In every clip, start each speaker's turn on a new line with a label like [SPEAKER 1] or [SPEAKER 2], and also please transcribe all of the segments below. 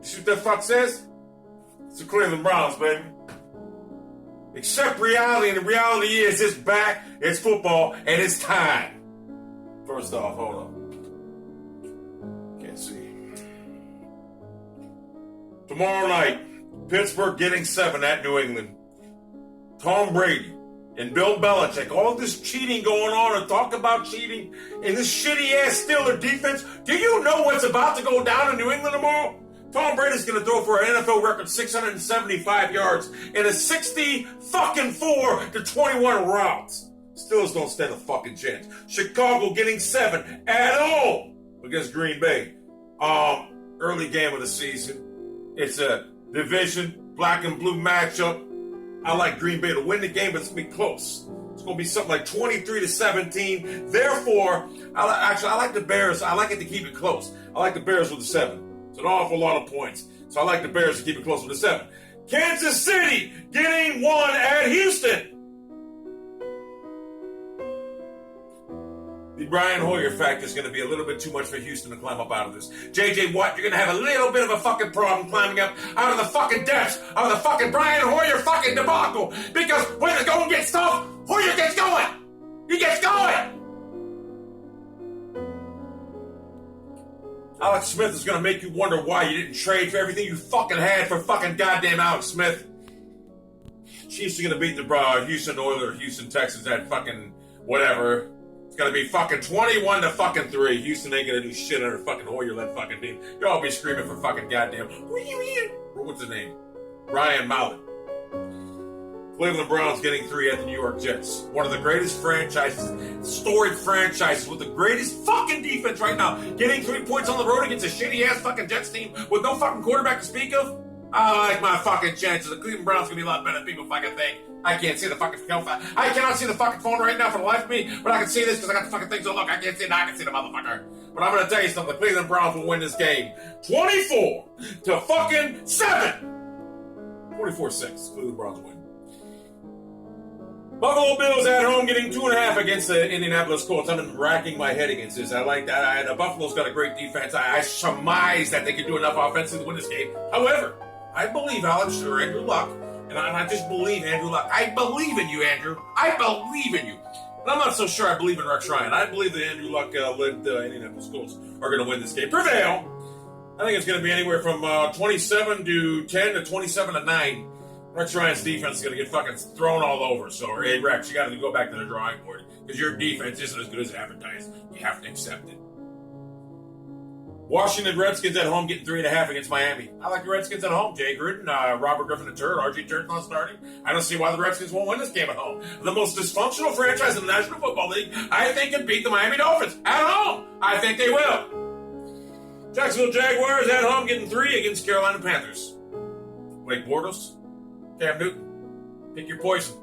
[SPEAKER 1] see what that fuck says? It's the Cleveland Browns, baby. Accept reality, and the reality is it's back, it's football, and it's time. First off, hold on. Can't see. Tomorrow night, Pittsburgh getting 7 at New England. Tom Brady and Bill Belichick, all this cheating going on and talk about cheating and this shitty-ass Steeler defense. Do you know what's about to go down in New England tomorrow? Tom Brady's going to throw for an NFL record 675 yards in a 64-21 routes. Steelers don't stand a fucking chance. Chicago getting 7 at home against Green Bay. Early game of the season. It's a division, black and blue matchup. I like Green Bay to win the game, but it's going to be close. It's going to be something like 23-17. Therefore, I like the Bears. I like it to keep it close. I like the Bears with the 7. It's an awful lot of points. So I like the Bears to keep it close with the 7. Kansas City getting 1 at Houston. The Brian Hoyer factor is going to be a little bit too much for Houston to climb up out of this. J.J. Watt, you're going to have a little bit of a fucking problem climbing up out of the fucking depths of the fucking Brian Hoyer fucking debacle. Because when the going gets tough, Hoyer gets going. He gets going. Alex Smith is going to make you wonder why you didn't trade for everything you fucking had for fucking goddamn Alex Smith. Chiefs are going to beat the Houston Oilers, Houston Texans at fucking whatever. It's going to be fucking 21-3. Houston ain't going to do shit under fucking Hoyer-led fucking team. You'll all be screaming for fucking goddamn, what's his name? Ryan Mallett. Cleveland Browns getting 3 at the New York Jets. One of the greatest franchises, storied franchises with the greatest fucking defense right now. Getting 3 points on the road against a shitty-ass fucking Jets team with no fucking quarterback to speak of. I like my fucking chances. The Cleveland Browns going to be a lot better than people fucking think. I can't see the fucking phone. I cannot see the fucking phone right now for the life of me, but I can see this because I got the fucking things to look. I can't see it. I can see the motherfucker. But I'm going to tell you something. The Cleveland Browns will win this game 24-7. 44-6. Cleveland Browns win. Buffalo Bills at home getting 2.5 against the Indianapolis Colts. I've been racking my head against this. I like that. Buffalo's got a great defense. I surmise that they can do enough offensively to win this game. However, I believe Alex or Andrew Luck, and I just believe Andrew Luck. I believe in you, Andrew. I believe in you. But I'm not so sure I believe in Rex Ryan. I believe that Andrew Luck led the Indianapolis Colts are going to win this game. Prevail. I think it's going to be anywhere from 27-10 to 27-9. Rex Ryan's defense is going to get fucking thrown all over. So, hey, Rex, you got to go back to the drawing board because your defense isn't as good as advertised. You have to accept it. Washington Redskins at home getting 3.5 against Miami. I like the Redskins at home. Jay Gruden, Robert Griffin III, R.J. Turner's not starting. I don't see why the Redskins won't win this game at home. The most dysfunctional franchise in the National Football League, I think, can beat the Miami Dolphins at home. I think they will. Jacksonville Jaguars at home getting 3 against Carolina Panthers. Blake Bortles, Cam Newton. Pick your poison.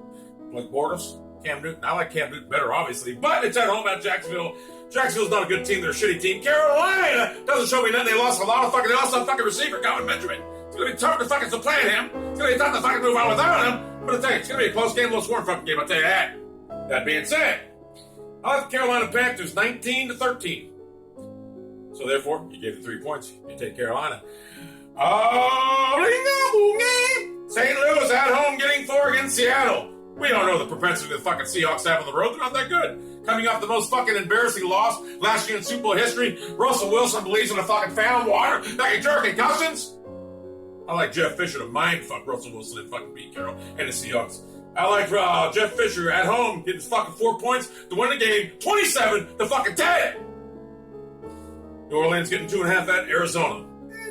[SPEAKER 1] Blake Bortles, Cam Newton. I like Cam Newton better, obviously, but it's at home at Jacksonville. Jacksonville's not a good team. They're a shitty team. Carolina doesn't show me nothing. They lost a fucking receiver, Calvin Benjamin. It's going to be tough to fucking supplant him. It's going to be tough to fucking move on without him. But I tell you, it's going to be a close game, low scoring fucking game. I'll tell you that. That being said, I like the Carolina Panthers 19-13. So therefore, you gave the 3 points. You take Carolina. St. Louis at home getting 4 against Seattle. We don't know the propensity the fucking Seahawks have on the road. They're not that good. Coming off the most fucking embarrassing loss last year in Super Bowl history, Russell Wilson believes in a fucking found water that can cure concussions. I like Jeff Fisher to mindfuck Russell Wilson and fucking Pete Carroll and the Seahawks. I like Jeff Fisher at home getting fucking 4 points to win the game 27-10. New Orleans getting 2.5 at Arizona.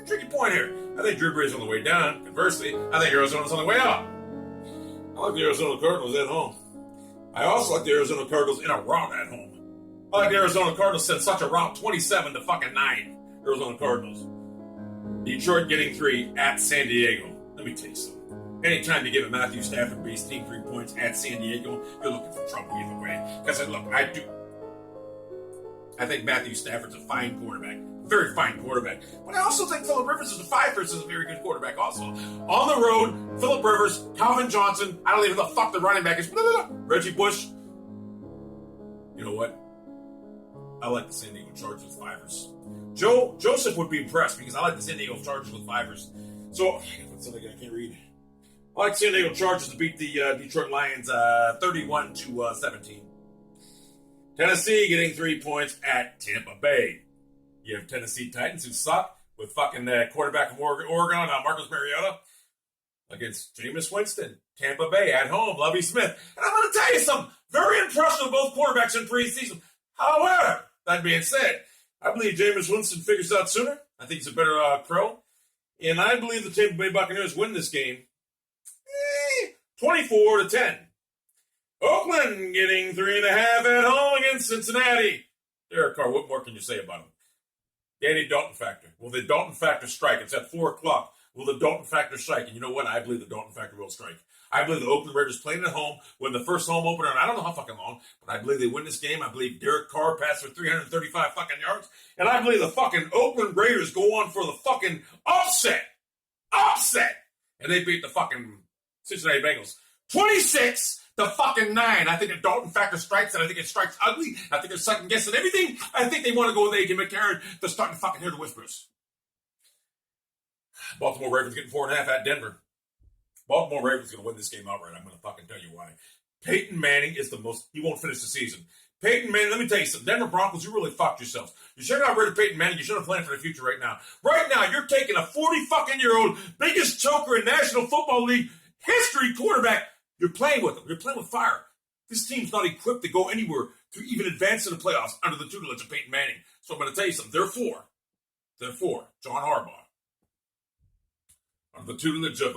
[SPEAKER 1] Tricky point here. I think Drew Brees is on the way down. Conversely, I think Arizona's on the way up. I like the Arizona Cardinals at home. I also like the Arizona Cardinals in a rout at home. I like the Arizona Cardinals sent such a rout 27-9. Arizona Cardinals. Detroit getting 3 at San Diego. Let me tell you something. Anytime you give a Matthew Stafford-based team 3 points at San Diego, you're looking for trouble either way. Because look, I think Matthew Stafford's a fine quarterback. Very fine quarterback. But I also think Phillip Rivers is a very good quarterback also. On the road, Phillip Rivers, Calvin Johnson, I don't even know the fuck the running back is. Reggie Bush. You know what? I like the San Diego Chargers 5ers. Joseph would be impressed because I like the San Diego Chargers with fivers. So, what's something I can't read? I like San Diego Chargers to beat the Detroit Lions 31-17. Tennessee getting 3 points at Tampa Bay. You have Tennessee Titans who suck with fucking quarterback from Oregon, Marcus Mariota, against Jameis Winston. Tampa Bay at home, Lovie Smith. And I'm going to tell you something. Very impressed with both quarterbacks in preseason. However, that being said, I believe Jameis Winston figures it out sooner. I think he's a better pro. And I believe the Tampa Bay Buccaneers win this game 24-10. Oakland getting 3.5 at home against Cincinnati. Derek Carr, what more can you say about him? Danny Dalton factor. Will the Dalton factor strike? It's at 4 o'clock. Will the Dalton factor strike? And you know what? I believe the Dalton factor will strike. I believe the Oakland Raiders playing at home win the first home opener, and I don't know how fucking long, but I believe they win this game. I believe Derek Carr passed for 335 fucking yards, and I believe the fucking Oakland Raiders go on for the fucking upset, and they beat the fucking Cincinnati Bengals 26-9. I think the Dalton factor strikes, and I think it strikes ugly. I think they're second guessing everything. I think they want to go with A.J. McCarron. They're starting to fucking hear the whispers. Baltimore Ravens getting 4.5 at Denver. Baltimore Ravens going to win this game outright. I'm going to fucking tell you why. Peyton Manning is the most... He won't finish the season. Peyton Manning, let me tell you something. Denver Broncos, you really fucked yourselves. You should have got rid of Peyton Manning. You should have planned for the future right now. Right now, you're taking a 40-fucking-year-old, biggest choker in National Football League history quarterback. You're playing with him. You're playing with fire. This team's not equipped to go anywhere to even advance to the playoffs under the tutelage of Peyton Manning. So I'm going to tell you something. Therefore, John Harbaugh, under the tutelage of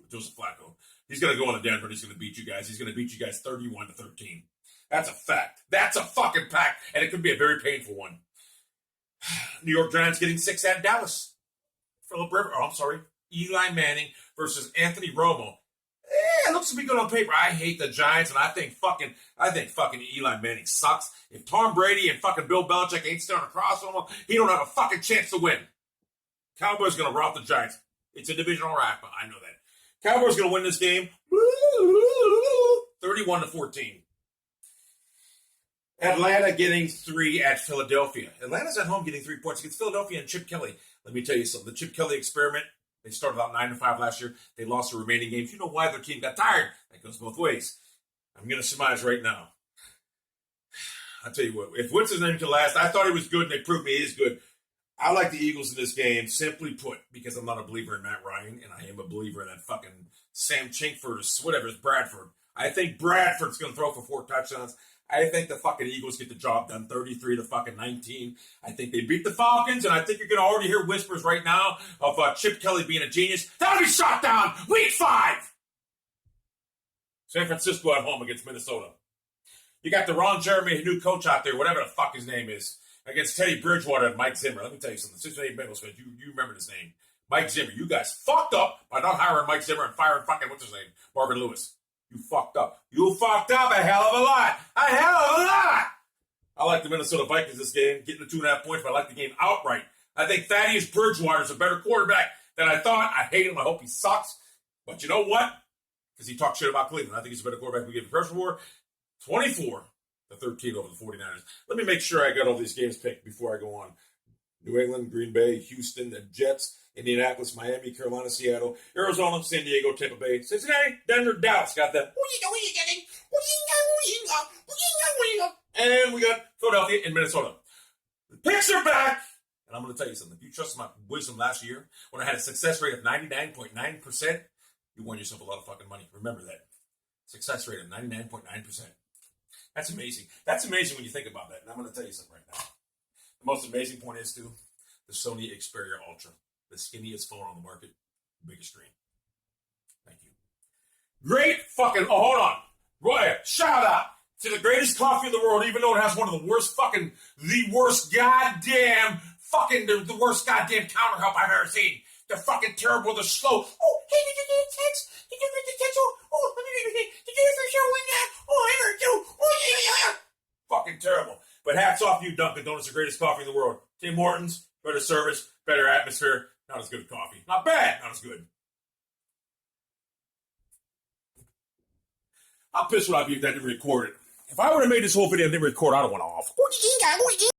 [SPEAKER 1] Joseph Flacco, he's going to go into Denver and he's going to beat you guys. He's going to beat you guys 31-13. That's a fact. That's a fucking fact. And it could be a very painful one. New York Giants getting 6 at Dallas. Eli Manning versus Anthony Romo. It looks to be good on paper. I hate the Giants, and I think fucking Eli Manning sucks. If Tom Brady and fucking Bill Belichick ain't standing across from him, he don't have a fucking chance to win. Cowboys going to rout the Giants. It's a divisional wrap, I know that. Cowboys going to win this game 31-14. Atlanta getting 3 at Philadelphia. Atlanta's at home getting 3 points against Philadelphia and Chip Kelly. Let me tell you something. The Chip Kelly experiment, they started out 9-5 last year. They lost the remaining games. You know why? Their team got tired. That goes both ways. I'm going to surmise right now. I'll tell you what. If Winston's name to last, I thought he was good, and they proved me he is good. I like the Eagles in this game, simply put, because I'm not a believer in Matt Ryan, and I am a believer in that fucking Sam Chinkford or whatever, it's Bradford. I think Bradford's going to throw for 4 touchdowns. I think the fucking Eagles get the job done 33-19. I think they beat the Falcons, and I think you're going to already hear whispers right now of Chip Kelly being a genius. That'll be shot down week 5. San Francisco at home against Minnesota. You got the Ron Jeremy, new coach out there, whatever the fuck his name is, against Teddy Bridgewater and Mike Zimmer. Let me tell you something. Cincinnati Bengals fans, you remember his name. Mike Zimmer. You guys fucked up by not hiring Mike Zimmer and firing fucking, what's his name, Marvin Lewis. You fucked up. You fucked up a hell of a lot. A hell of a lot. I like the Minnesota Vikings this game, getting the 2.5 points, but I like the game outright. I think Thaddeus Bridgewater is a better quarterback than I thought. I hate him. I hope he sucks. But you know what? Because he talked shit about Cleveland. I think he's a better quarterback we give him pressure for. 24-13 over the 49ers. Let me make sure I got all these games picked before I go on. New England, Green Bay, Houston, the Jets, Indianapolis, Miami, Carolina, Seattle, Arizona, San Diego, Tampa Bay, Cincinnati, Denver, Dallas. Got that. And we got Philadelphia and Minnesota. The picks are back. And I'm going to tell you something. If you trust my wisdom last year, when I had a success rate of 99.9%, you won yourself a lot of fucking money. Remember that. Success rate of 99.9%. That's amazing. That's amazing when you think about that. And I'm going to tell you something right now. The most amazing point is, too, the Sony Xperia Ultra. The skinniest phone on the market. Biggest screen. Thank you. Great fucking... Oh, hold on. Roy, shout out to the greatest coffee in the world, even though it has one of the worst goddamn counter help I've ever seen. They're fucking terrible. They're slow. Oh, hey, did you get a text? Did you get the text? Oh, did you ever show in that? Oh, I heard you. Oh, yeah. Fucking terrible. But hats off to you, Dunkin' Donuts, the greatest coffee in the world. Tim Hortons, better service, better atmosphere. Not as good as coffee. Not bad. Not as good. How pissed would I be if I didn't record it? If I would have made this whole video and didn't record, I'd have went off.